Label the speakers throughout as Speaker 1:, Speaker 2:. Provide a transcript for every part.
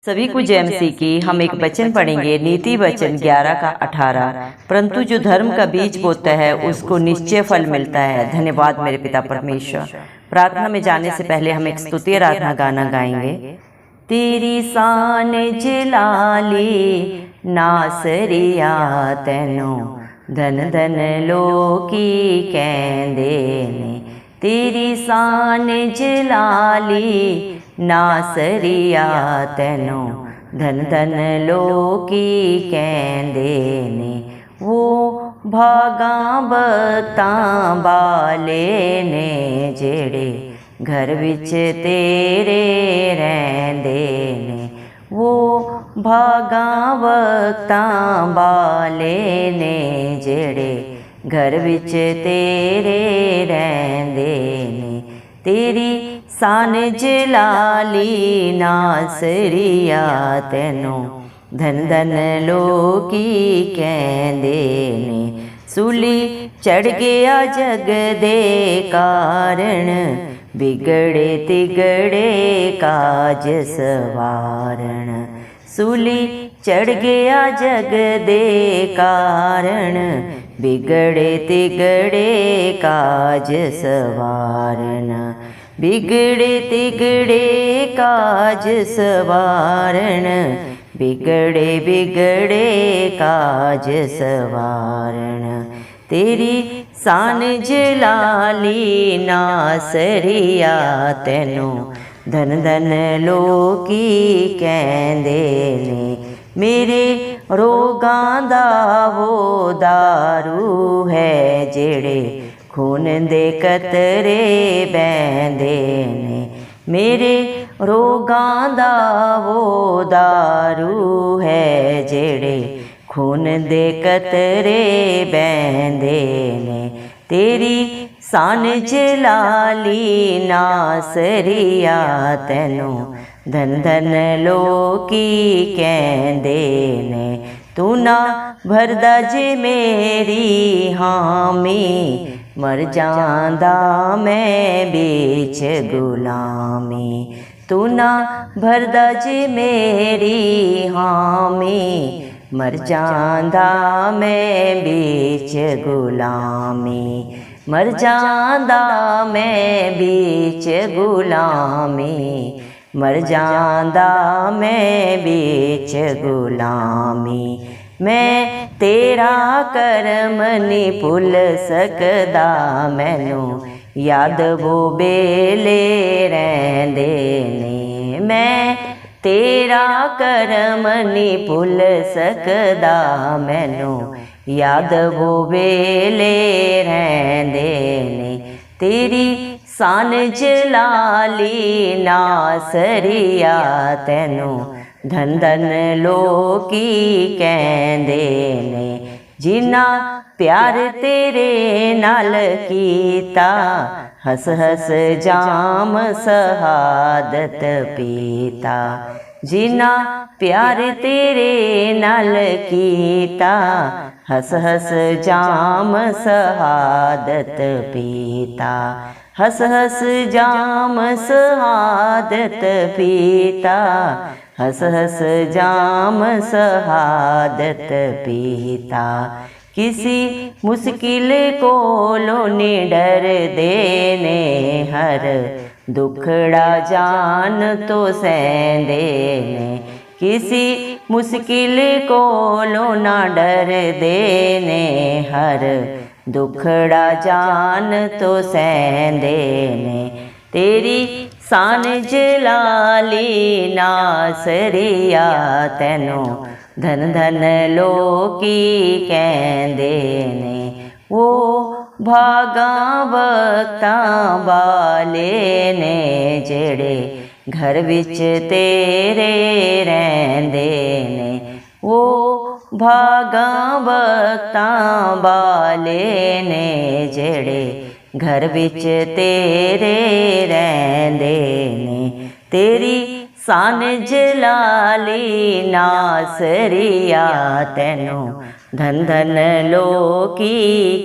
Speaker 1: सभी को जय मसीह की। हम एक वचन पढ़ेंगे, नीति वचन 11 का 18। परंतु जो धर्म का बीज बोता है उसको निश्चय फल मिलता है। धन्यवाद मेरे पिता परमेश्वर। प्रार्थना में जाने से पहले हम एक स्तुति आराधना गाना गाएंगे। तेरी शान जलाली नासरिया तैनो धन धन लोकी कहंदे ने। तेरी शान जलाली नासरिया तैनो धन धन लोकी कहंदे ने। वो भागा बख्तां बाले ने जेड़े घर विच तेरे रहिंदे ने। वो भागा बख्तां बाले ने जेड़े घर विच तेरे रहिंदे ने। तेरी शान जलाली नासरिया तैनो धन धन लोकी कहंदे ने। सूली चढ़ गया जग दे कारण बिगड़े तिगड़े काज सवारण। सूली चढ़ गया जग दे कारण बिगड़े तिगड़े काज सवारण। बिगड़े तिगड़े काज सवारण। बिगड़े बिगड़े काज सवारण। तेरी शान जलाली नासरिया तैनो धन धन लोकी कहंदे ने। मेरे रोगां दा वो दारू है जेड़े खून दे कतरे बहंदे ने। मेरे रोगां दा वो दारू है जेड़े खून दे कतरे बहंदे ने। तेरी शान जलाली नासरिया तैनो धन धन लोकी कहंदे ने। तू ना भरदा जे मेरी हामी मर जांदा मैं बीच गुलामी। तू ना भरदा जे मेरी हामी मर जांदा मैं बीच गुलामी। मर जांदा मैं बीच गुलामी। मर जांदा मैं बीच गुलामी। मैं तेरा करम नी भुल सकदा मैनू याद वो बेले रहिंदे ने। मैं तेरा करम नी भुल सकदा मैनू याद वो बेले रहिंदे ने। तेरी शान जलाली नासरिया तैनो धन धन लोकी कहंदे ने। जिन्ना प्यार तेरे नाल कीता हस हस जाम शहादत पीता। जिन्ना प्यार तेरे नाल कीता हस हस जाम शहादत पीता। हस हस जाम शहादत पीता। हस हस जाम शहादत पीता। किसी मुश्किल कोलों नी डरदे ने हर दुखड़ा जान तो सहंदे ने। किसी मुश्किल कोलों ना डरदे ने हर दुखड़ा जान तो सहंदे ने। तेरी शान जलाली नासरिया तैनो धन धन लोकी कहंदे ने। वो भागा बख्तां बाले ने जेड़े घर विच तेरे रहिंदे ने। वो भागा बख्तां बाले ने जेड़े घर विच तेरे रहिंदे ने। तेरी शान जलाली नासरिया तैनो धन धन लोकी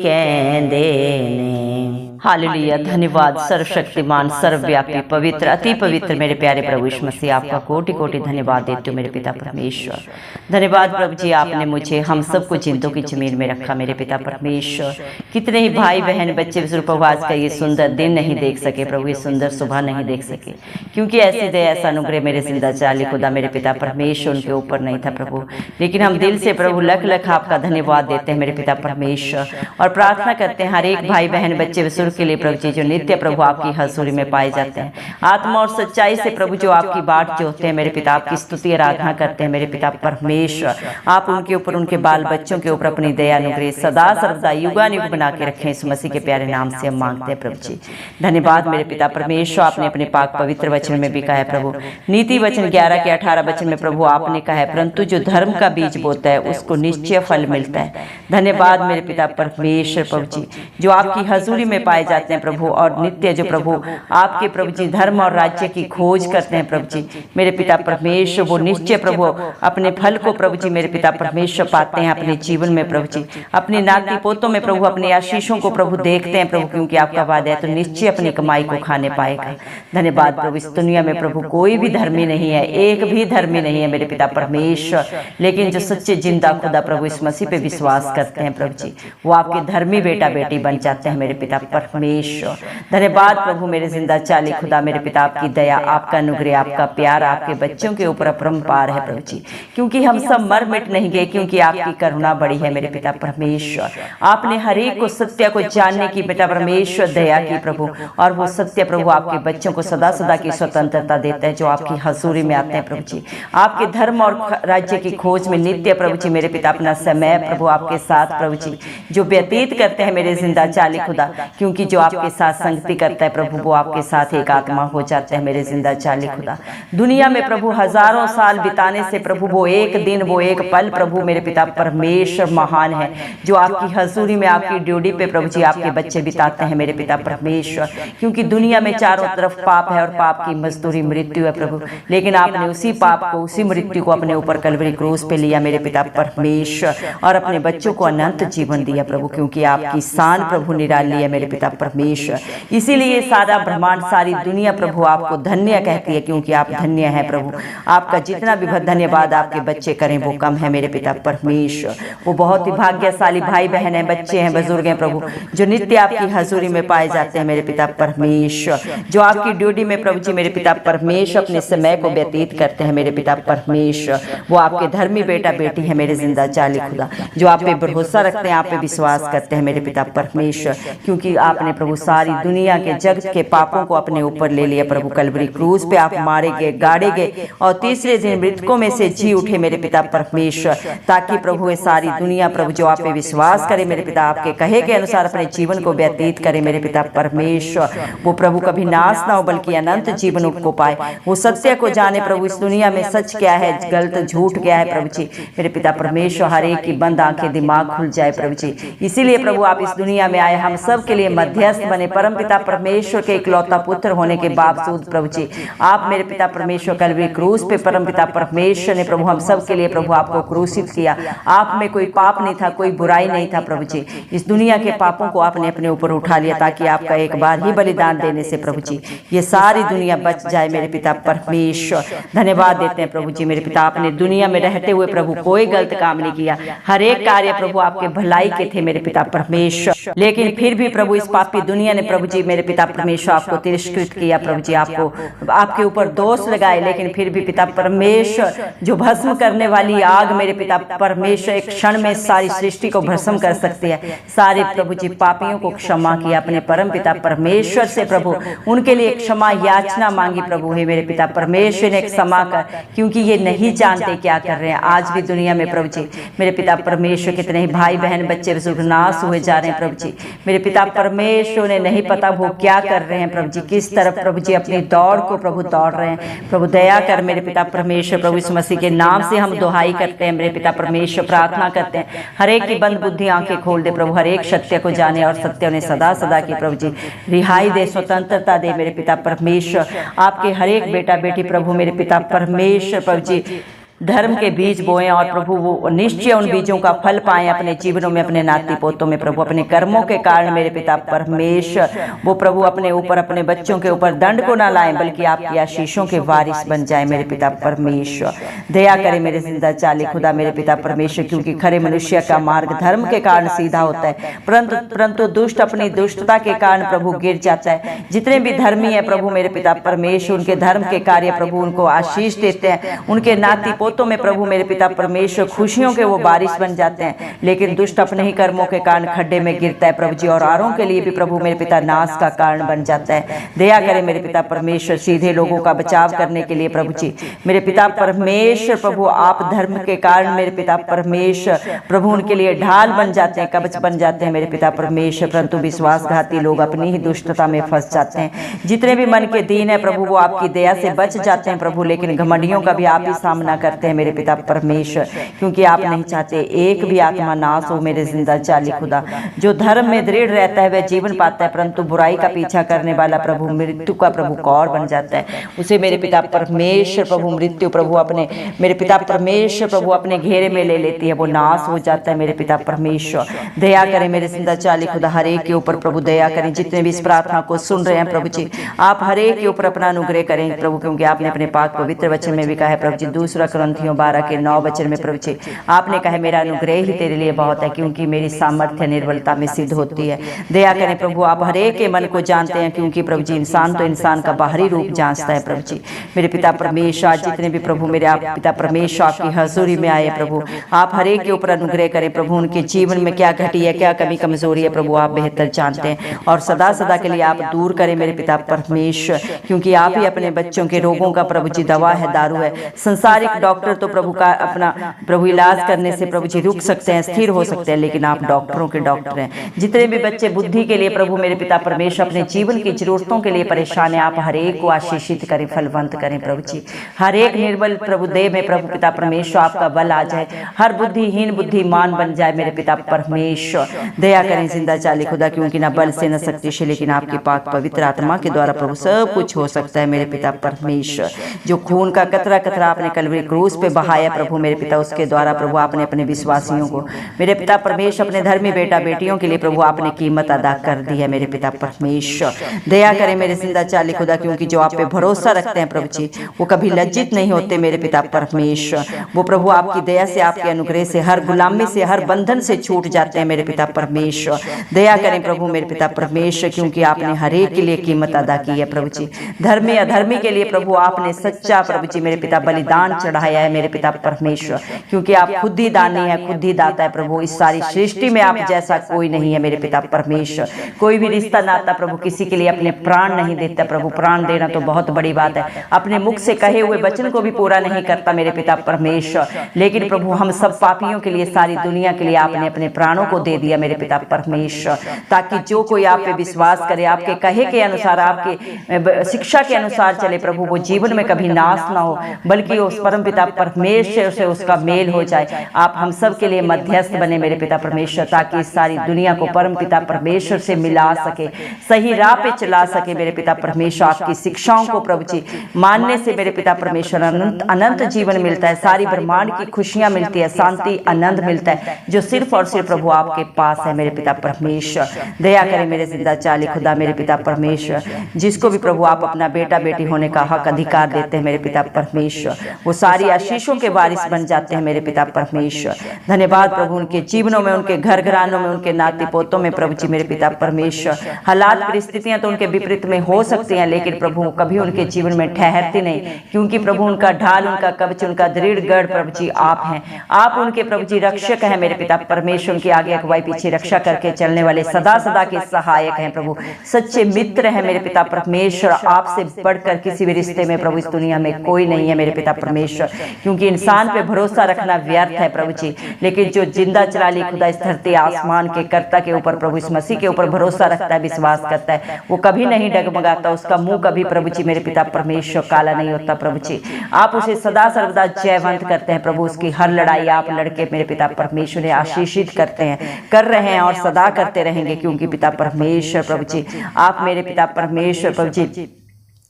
Speaker 1: कहंदे ने। हालेलुया। धन्यवाद सर्वशक्तिमान, सर्वव्यापी, पवित्र, अति पवित्र मेरे प्यारे प्रभु यीशु मसीह, आपका कोटि कोटि धन्यवाद देती हूँ मेरे पिता परमेश्वर। धन्यवाद प्रभु जी, आपने मुझे हम सबको जिंदों की जमीन में रखा मेरे पिता परमेश्वर। कितने ही भाई बहन बच्चे प्रभु आज का ये सुंदर दिन नहीं देख सके प्रभु, ये सुंदर सुबह नहीं देख सके, क्योंकि ऐसी दया ऐसा अनुग्रह मेरे जिंदा चाली खुदा मेरे पिता परमेश्वर उनके ऊपर नहीं था प्रभु। लेकिन हम दिल से प्रभु लख लख आपका धन्यवाद देते हैं मेरे पिता परमेश्वर, और प्रार्थना करते हैं हर एक भाई बहन बच्चे बुजुर्ग के लिए प्रभु जी, जो नित्य प्रभु आपकी हजूरी में पाए जाते हैं, आत्मा और सच्चाई से प्रभु जो आपकी बाट जोते हैं मेरे पिता, आपकी स्तुति आराधना करते हैं मेरे पिता परमेश्वर। आप उनके ऊपर, उनके बाल बच्चों के ऊपर अपनी दया अनुग्रह सदा सर्वदा युगानुयुग बना के रखें, इस मसीह के प्यारे नाम से हम मांगते हैं प्रभु जी। धन्यवाद मेरे पिता परमेश्वर, आपने अपने पाक पवित्र वचन में भी कहा है प्रभु, नीति वचन 11 के 18 वचन में प्रभु आपने कहा है, परंतु जो धर्म का बीज बोता है उसको निश्चय फल मिलता है। धन्यवाद मेरे पिता परमेश्वर प्रभु जी, जो आपकी हजूरी में पाए जाते हैं प्रभु, और नित्य जो प्रभु आपके प्रभु जी धर्म और राज्य की खोज करते हैं प्रभु जी मेरे पिता परमेश्वर, वो निश्चय प्रभु अपने फल को प्रभु जी मेरे पिता परमेश्वर पाते हैं अपने जीवन में प्रभु जी, अपने नाती पोतों में प्रभु अपने आशीषों को प्रभु देखते हैं प्रभु, क्योंकि आपका वादा है तो निश्चय अपनी कमाई को खाने पाएगा। धन्यवाद प्रभु, इस दुनिया में प्रभु कोई भी धर्मी नहीं है, एक भी धर्मी नहीं है मेरे पिता परमेश्वर, लेकिन जो सच्चे जिंदा खुदा प्रभु इस मसीह पे विश्वास करते हैं प्रभु जी, वो आपके धर्मी बेटा बेटी बन जाते हैं मेरे पिता परमेश्वर। धन्यवाद प्रभु मेरे जिंदा चाली खुदा मेरे पिता, आपकी दया, आपका अनुग्रह, आपका प्यार आपके बच्चों के ऊपर अपरंपार है प्रभु जी, क्योंकि हम सब मर मिट नहीं गए, क्योंकि आपकी करुणा बड़ी है मेरे पिता परमेश्वर। आपने हर एक को सत्य को जानने की पिता परमेश्वर दया की प्रभु, और वो सत्य प्रभु आपके बच्चों को सदा सदा की स्वतंत्रता देता है जो आपकी हजूरी में आते हैं प्रभु जी, आपके धर्म और राज्य की खोज में नित्य प्रभु जी मेरे पिता अपना समय प्रभु आपके साथ प्रभु जी जो व्यतीत करते हैं मेरे जिंदा चाली खुदा, क्योंकि जो आपके साथ संगति करता है प्रभु वो आपके साथ एक आत्मा हो जाता है मेरे जिंदा चाली खुदा। दुनिया में प्रभु हजारों साल बिताने से प्रभु वो एक दिन, वो एक पल प्रभु मेरे पिता परमेश्वर महान है, जो आपकी हजूरी में आपकी ड्यूटी पे प्रभु जी आपके बच्चे बिताते हैं मेरे पिता परमेश्वर, क्योंकि दुनिया में चारों तरफ पाप है और पाप की मजदूरी मृत्यु है प्रभु, लेकिन आपने उसी पाप को, उसी मृत्यु को अपने ऊपर कलवरी क्रूस पे लिया मेरे पिता परमेश्वर, और अपने बच्चों को अनंत जीवन दिया प्रभु, क्योंकि आपकी शान प्रभु निराली है मेरे पिता परमेश्वर। इसीलिए सारा ब्रह्मांड, सारी दुनिया प्रभु आपको धन्य कहती है, क्योंकि आप धन्य हैं प्रभु। आपका जितना भी धन्यवाद आपके बच्चे करें वो कम है मेरे पिता परमेश्वर। वो बहुत ही भाग्यशाली भाई बहन है, बच्चे हैं, बुजुर्ग हैं प्रभु, जो नित्य आपकी हजूरी में पाए जाते हैं मेरे पिता परमेश्वर, जो आपकी ड्यूटी में प्रभु जी मेरे पिता परमेश्वर अपने समय को व्यतीत करते हैं मेरे पिता परमेश्वर। वो आपके धर्मी बेटा बेटी है मेरे जिंदा चाली खुदा, जो आप पे भरोसा रखते हैं, आप पे विश्वास करते हैं मेरे पिता परमेश्वर, क्योंकि आपने प्रभु सारी दुनिया के जगत के पापों को अपने ऊपर ले लिया प्रभु। कलवरी क्रूस पे आप मारे गए, गाड़े गए, और तीसरे दिन मृतकों में से जी उठे मेरे पिता परमेश्वर, ताकि प्रभु ये सारी दुनिया प्रभु जो आप पे विश्वास करे मेरे पिता, आपके कहे के अनुसार अपने जीवन को व्यतीत करे मेरे पिता परमेश्वर। वो प्रभु कभी नाश ना हो बल्कि अनंत जीवन को पाए, वो सत्य को जाने प्रभु इस दुनिया में सच क्या है, गलत झूठ क्या है प्रभु जी मेरे पिता परमेश्वर। हर एक की बंद आंखें दिमाग खुल जाए प्रभु जी, इसीलिए प्रभु आप इस दुनिया में आए, हम सब के लिए मध्यस्थ बने, परम पिता परमेश्वर के इकलौता पुत्र होने के बावजूद प्रभु जी आप मेरे पिता परमेश्वर कलवरी क्रूस पे परम पिता परमेश्वर ने प्रभु हम सब के लिए प्रभु आपको क्रूसित किया। आप में कोई पाप नहीं था, कोई बुराई नहीं था प्रभु जी, इस दुनिया के पापों को आपने अपने ऊपर उठा लिया, ताकि आपका एक बार ही बलिदान देने से प्रभु जी ये सारी दुनिया बच जाए मेरे पिता परमेश्वर। धन्यवाद देते हैं प्रभु जी मेरे पिता, आपने दुनिया में रहते हुए प्रभु कोई गलत काम नहीं किया, हर एक कार्य प्रभु आपके भलाई के थे मेरे पिता परमेश्वर, लेकिन फिर भी प्रभु इस पापी दुनिया ने प्रभु जी मेरे पिता परमेश्वर आपको तिरस्कृत किया प्रभु जी, आपको आपके ऊपर दोष लगाए, लेकिन फिर भी पिता परमेश्वर जो भस्म करने वाली आग मेरे पिता परमेश्वर एक क्षण में सारी सृष्टि को भस्म कर सकती है, सारे प्रभु जी पापियों को क्षमा किया अपने परम पिता परमेश्वर से प्रभु, उनके लिए क्षमा याचना मांगी प्रभु है मेरे पिता परमेश्वर ने क्षमा कर, क्योंकि ये नहीं जानते क्या कर रहे हैं। आज भी दुनिया में प्रभु जी मेरे पिता परमेश्वर कितने ही भाई बहन बच्चे बुजुर्ग नाश हुए जा रहे हैं प्रभु जी मेरे पिता परमेश्वर ने नहीं पता वो क्या कर रहे हैं प्रभु जी, किस तरफ प्रभु जी अपनी दौड़ को प्रभु दौड़ रहे हैं। प्रभु दया कर मेरे पिता परमेश्वर, प्रभु इस मसीह के नाम से हम दुहाई करते हैं मेरे पिता परमेश्वर, प्रार्थना करते हैं हर एक की बंद बुद्धि आंखें खोल दे प्रभु, हर एक सत्य को जाने और सत्य उन्हें सदा सदा की प्रभु जी रिहाई दे, स्वतंत्रता दे मेरे पिता परमेश्वर। आपके हर एक बेटा बेटी प्रभु मेरे पिता परमेश्वर प्रभु जी धर्म के बीज बोएं और प्रभु वो निश्चय उन बीजों का फल पाएं अपने जीवनों में, अपने नाती पोतों में प्रभु। अपने कर्मों के कारण मेरे पिता परमेश्वर वो प्रभु अपने ऊपर, अपने बच्चों के ऊपर दंड को ना लाएं, बल्कि आपकी आशीषों के वारिस बन जाए मेरे पिता परमेश्वर। दया करें मेरे जिंदा चाली खुदा मेरे पिता परमेश्वर, क्योंकि खरे मनुष्य का मार्ग धर्म के कारण सीधा होता है, परंतु दुष्ट अपनी दुष्टता के कारण प्रभु गिर जाता है। जितने भी धर्मी है प्रभु मेरे पिता परमेश्वर, उनके धर्म के कार्य प्रभु उनको आशीष देते हैं, उनके नाती पोतों में प्रभु मेरे पिता परमेश्वर खुशियों के वो बारिश बन जाते हैं। लेकिन दुष्ट अपने ही कर्मों के कारण खड्डे में गिरता है प्रभु जी, और औरों के लिए भी प्रभु मेरे पिता नाश का कारण बन जाता है। दया करें मेरे पिता परमेश्वर, सीधे लोगों का बचाव करने के लिए प्रभु जी मेरे पिता परमेश्वर प्रभु आप धर्म के कारण मेरे पिता परमेश्वर प्रभु उनके लिए ढाल बन जाते हैं, कवच बन जाते हैं मेरे पिता परमेश्वर। परंतु विश्वासघाती लोग अपनी ही दुष्टता में फंस जाते हैं। जितने भी मन के दीन है प्रभु वो आपकी दया से बच जाते हैं प्रभु, लेकिन घमंडियों का भी आप ही सामना करते हैं मेरे पिता परमेश्वर, क्योंकि आप नहीं चाहते एक भी आत्मा नाश हो मेरे जिंदा चाली खुदा। जो धर्म में दृढ़ रहता है वह जीवन पाता है, परंतु बुराई का पीछा करने वाला प्रभु मृत्यु का प्रभु कौर बन जाता है। उसे मेरे पिता परमेश्वर प्रभु मृत्यु प्रभु अपने मेरे पिता परमेश्वर प्रभु अपने घेरे में ले लेती है, वो नाश हो जाता है मेरे पिता परमेश्वर। दया करें मेरे जिंदा चाली खुदा, हर एक के ऊपर प्रभु दया करें। जितने भी इस प्रार्थना को सुन रहे हैं प्रभु जी आप हर एक के ऊपर अपना अनुग्रह करें प्रभु, क्योंकि आपने अपने पाक पवित्र वचन में भी कहा है प्रभु जी, 2 कुरिन्थियों 12:9 वचन में प्रभु जी आपने कहा है मेरा अनुग्रह ही तेरे लिए बहुत है, क्योंकि मेरी सामर्थ्य निर्बलता में सिद्ध होती है। दया करें प्रभु, आप हर एक के मन को जानते हैं, क्योंकि प्रभु जी इंसान तो इंसान का बाहरी रूप जांचता है प्रभु जी मेरे पिता परमेश्वर। आज जितने भी प्रभु मेरे आप पिता परमेश्वर आपकी हजूरी में आए प्रभु, आप हर एक के ऊपर अनुग्रह करें प्रभु। उनके जीवन में क्या घटी है, क्या कमी कमजोरी है प्रभु आप बेहतर जानते हैं, और सदा सदा के लिए आप दूर करें मेरे पिता परमेश्वर, क्योंकि आप ही अपने बच्चों के रोगों का प्रभु जी दवा है, दारू है। संसारिक डॉक्टर तो प्रभु का अपना प्रभु इलाज करने से प्रभु जी रुक सकते हैं, स्थिर हो सकते हैं, लेकिन आप डॉक्टरों के डॉक्टर हैं। जितने भी बच्चे बुद्धि के लिए प्रभु मेरे पिता परमेश्वर अपने जीवन की जरूरतों के लिए परेशान है, आप हर एक को आशीषित करें, फलवंत करें प्रभु जी। हर एक निर्बल प्रभु देह में प्रभु पिता परमेश्वर आपका बल आ जाए, हर बुद्धिहीन बुद्धिमान बन जाए मेरे पिता परमेश्वर। दया करें जिंदा चाली खुदा, क्योंकि ना बल से न शक्ति से, लेकिन आपकी पाक पवित्र आत्मा के द्वारा प्रभु सब कुछ हो सकता है मेरे पिता परमेश्वर। जो खून का कतरा कतरा आपने कलवरी क्रूस पे बहाया प्रभु मेरे पिता, उसके द्वारा प्रभु आपने अपने विश्वासियों को मेरे पिता परमेश्वर अपने धर्मी बेटा बेटियों के लिए प्रभु आपने कीमत अदा कर दी है मेरे पिता परमेश्वर। दया करें मेरे जिंदा चाली खुदा, क्योंकि जो आप पे भरोसा रखते हैं प्रभु जी वो कभी लज्जित नहीं होते मेरे पिता परमेश्वर। वो प्रभु आपकी दया से आपके अनुग्रह से हर गुलामी से हर बंधन से छूट जाते हैं मेरे पिता परमेश्वर। दया करें प्रभु मेरे पिता परमेश्वर, क्योंकि आपने हर एक के लिए कीमत अदा की है प्रभु जी। धर्मी अधर्मी के लिए प्रभु आपने सच्चा प्रभु जी मेरे पिता बलिदान चढ़ाया है मेरे पिता परमेश्वर, क्योंकि आप खुद ही दानी है, खुद ही दाता है प्रभु। इस सारी सृष्टि में आप जैसा कोई नहीं है मेरे पिता परमेश्वर। कोई भी रिश्ता नाता प्रभु किसी के लिए अपने प्राण नहीं देता प्रभु। प्राण देना तो बहुत बड़ी बात है, अपने मुख से कहे हुए वचन को भी पूरा नहीं करता मेरे पिता परमेश्वर, लेकिन प्रभु हम सब पापियों के लिए, सारी दुनिया के लिए आपने अपने प्राणों को दे दिया मेरे पिता परमेश्वर, ताकि जो कोई आप पे विश्वास करे, आपके कहे के अनुसार, आपके शिक्षा के अनुसार चले प्रभु, वो जीवन में कभी नाश ना हो, बल्कि उस परम पिता परमेश्वर से उसका मेल हो जाए। आप हम सब के लिए मध्यस्थ बने मेरे पिता परमेश्वर, ताकि इस सारी दुनिया को परम पिता परमेश्वर से मिला सके, सही राह पे चला सके मेरे पिता परमेश्वर। आपकी शिक्षाओं को प्रभु जी मानने से मेरे पिता परमेश्वर अनंत जीवन मिलता है, सारी ब्रह्मांड की खुशियां मिलती है, शांति आनंद मिलता है, जो सिर्फ और सिर्फ प्रभु आपके पास है मेरे पिता परमेश्वर। दया करें मेरे जिंदा चाली खुदा मेरे पिता परमेश्वर, जिसको भी प्रभु आप अपना बेटा बेटी होने का हक अधिकार देते हैं मेरे पिता परमेश्वर, वो सारी आशीषों के वारिस बन जाते हैं मेरे पिता परमेश्वर। धन्यवाद प्रभु, उनके जीवनों में, उनके घर घरानों में, उनके नाती पोतों में प्रभु जी मेरे पिता परमेश्वर। हालात परिस्थितियां तो उनके विपरीत में हो सकती हैं, लेकिन प्रभु कभी उनके जीवन में ठहरती नहीं, क्योंकि प्रभु उनका ढाल, उनका कवच, उनका दृढ़ गढ़ प्रभु जी आप हैं। आप उनके प्रभु जी रक्षक हैं मेरे पिता परमेश्वर। उनके आगे अगुवाई पीछे रक्षा करके चलने वाले सदा सदा के सहायक हैं प्रभु, सच्चे मित्र हैं मेरे पिता परमेश्वर। आपसे बढ़कर किसी भी रिश्ते में प्रभु इस दुनिया में कोई नहीं है मेरे पिता परमेश्वर, क्योंकि इंसान पे भरोसा रखना व्यर्थ है प्रभु जी, लेकिन जो जिंदा चलाली खुदा इस धरती आसमान के कर्ता के ऊपर प्रभु इस मसीह के ऊपर भरोसा रखता है, विश्वास करता है, वो कभी नहीं डगमगाता, उसका मुंह कभी प्रभु जी मेरे पिता परमेश्वर काला नहीं होता प्रभु जी। आप उसे सदा सर्वदा जयवंत करते हैं प्रभु, उसकी हर लड़ाई आप लड़के मेरे पिता परमेश्वर ने आशीषित करते हैं, कर रहे हैं और सदा करते रहेंगे, क्योंकि पिता परमेश्वर प्रभु जी आप मेरे पिता परमेश्वर प्रभु जी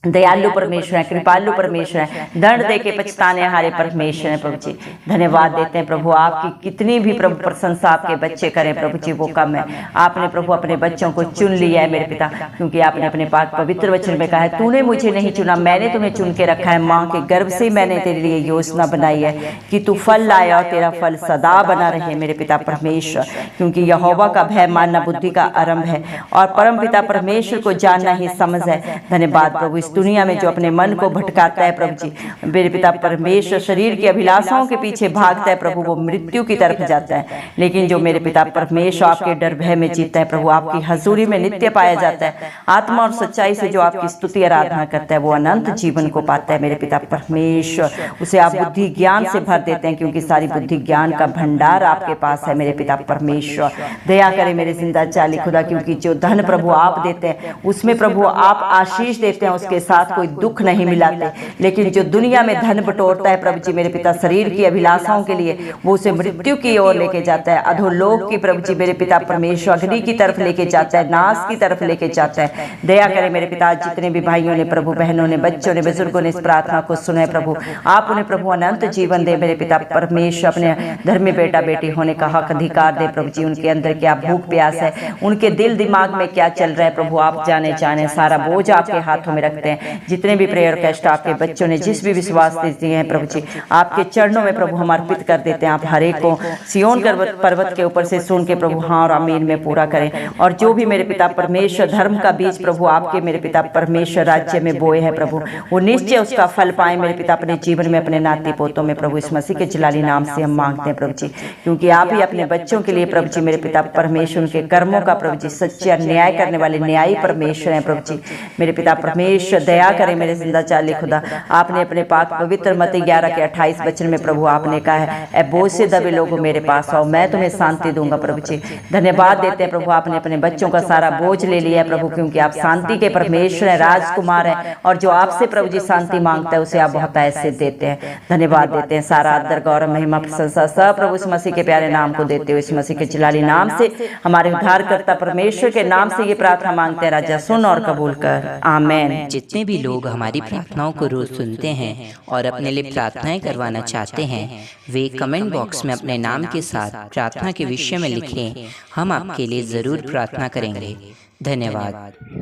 Speaker 1: दयालु परमेश्वर है, कृपालु परमेश्वर है, दंड दे के पछताने हारे परमेश्वर है प्रभु जी। धन्यवाद देते हैं प्रभु, आपकी कितनी भी प्रभु प्रशंसा आपके बच्चे करें प्रभु जी वो कम है। आपने प्रभु अपने बच्चों को चुन लिया है मेरे पिता, क्योंकि आपने अपने पाक पवित्र वचन में कहा है, तूने मुझे नहीं चुना, मैंने तुम्हें चुन के रखा है। माँ के गर्भ से मैंने तेरे लिए योजना बनाई है कि तू फल लाए और तेरा फल सदा बना रहे मेरे पिता परमेश्वर, क्योंकि यहोवा का भय मानना बुद्धि का आरंभ है और परम पिता परमेश्वर को जानना ही समझ है। धन्यवाद प्रभु, इस दुनिया में जो अपने मन को भटकाता है प्रभु जी मेरे पिता परमेश्वर, शरीर की अभिलाषाओं के पीछे भागता है प्रभु, वो मृत्यु की तरफ जाता है। लेकिन जो मेरे पिता परमेश्वर आपके डर भय में जीता है प्रभु, आपकी हजूरी में नित्य पाया जाता है, आत्मा और सच्चाई से जो आपकी स्तुति आराधना करता है वो अनंत जीवन को पाता है मेरे पिता परमेश्वर। उसे आप बुद्धि ज्ञान से भर देते हैं, क्योंकि सारी बुद्धि ज्ञान का भंडार आपके पास है मेरे पिता परमेश्वर। दया करें मेरे जिंदा चाली खुदा, क्योंकि जो धन प्रभु आप देते हैं उसमें प्रभु आप आशीष देते हैं, उसके साथ कोई दुख नहीं मिलाते। लेकिन जो दुनिया में धन बटोरता है प्रभु जी मेरे पिता शरीर की अभिलाषाओं के लिए, वो उसे मृत्यु की ओर लेके जाता है, अधोलोक की प्रभु जी मेरे पिता परमेश्वर अग्नि की तरफ लेके जाता है, नाश की तरफ लेके जाता है। दया करें मेरे पिता, जितने भी भाइयों ने प्रभु, बहनों ने, बच्चों ने, बुजुर्गों ने इस प्रार्थना को सुना है प्रभु, आप उन्हें प्रभु अनंत जीवन दे मेरे पिता परमेश्वर। अपने धर्मी बेटा बेटी होने का हक अधिकार दे प्रभु जी, उनके अंदर क्या भूख प्यास है, उनके दिल दिमाग में क्या चल रहा है प्रभु आप जाने सारा बोझ आपके हाथों में रखते हैं। जितने भी प्रेयर कैस्ट आपके बच्चों ने जिस भी विश्वास दिए हैं प्रभु जी, आपके चरणों में प्रभु हम अर्पित कर देते हैं। आप हर एक को सियोन पर्वत के ऊपर से सुन के प्रभु हाँ और आमीन में पूरा करें। और जो भी मेरे पिता परमेश्वर धर्म का बीज प्रभु आपके मेरे पिता परमेश्वर राज्य में बोए हैं प्रभु, वो निश्चय उसका फल पाए मेरे पिता अपने जीवन में, अपने नाती पोतों में प्रभु। इस मसीह के जलाली नाम से हम मांगते हैं प्रभु जी, क्योंकि आप ही अपने बच्चों के लिए प्रभु जी मेरे पिता परमेश्वर उनके कर्मों का प्रभु जी सच्चे न्याय करने वाले न्यायी परमेश्वर हैं प्रभु जी मेरे पिता परमेश्वर। दया करें मेरे जिंदा चाली खुदा, आपने अपने पाक पवित्र मत्ती 11 के 28 वचन में प्रभु आपने कहा है, ए बोझ से दबे लोगों मेरे पास आओ, मैं तुम्हें शांति दूंगा प्रभु जी। धन्यवाद देते हैं प्रभु, आपने अपने बच्चों का सारा बोझ ले लिया है प्रभु, क्योंकि आप शांति के परमेश्वर हैं, राजकुमार हैं, और जो आपसे प्रभु जी शांति मांगता है उसे आप बहुत ऐसे देते हैं। धन्यवाद देते हैं, सारा आदर गौरव महिमा प्रशंसा सब प्रभु इस मसीह के प्यारे नाम को देते हुए, इस मसीह के जलाली नाम से हमारे उद्धारकर्ता परमेश्वर के नाम से ये प्रार्थना मांगते हैं राजा, सुन और कबूल कर, आमीन।
Speaker 2: जितने भी लोग हमारी प्रार्थनाओं को रोज सुनते हैं और अपने लिए प्रार्थनाएं करवाना चाहते हैं, वे कमेंट बॉक्स में अपने नाम के साथ प्रार्थना के विषय में लिखें, हम आपके लिए जरूर प्रार्थना करेंगे। धन्यवाद।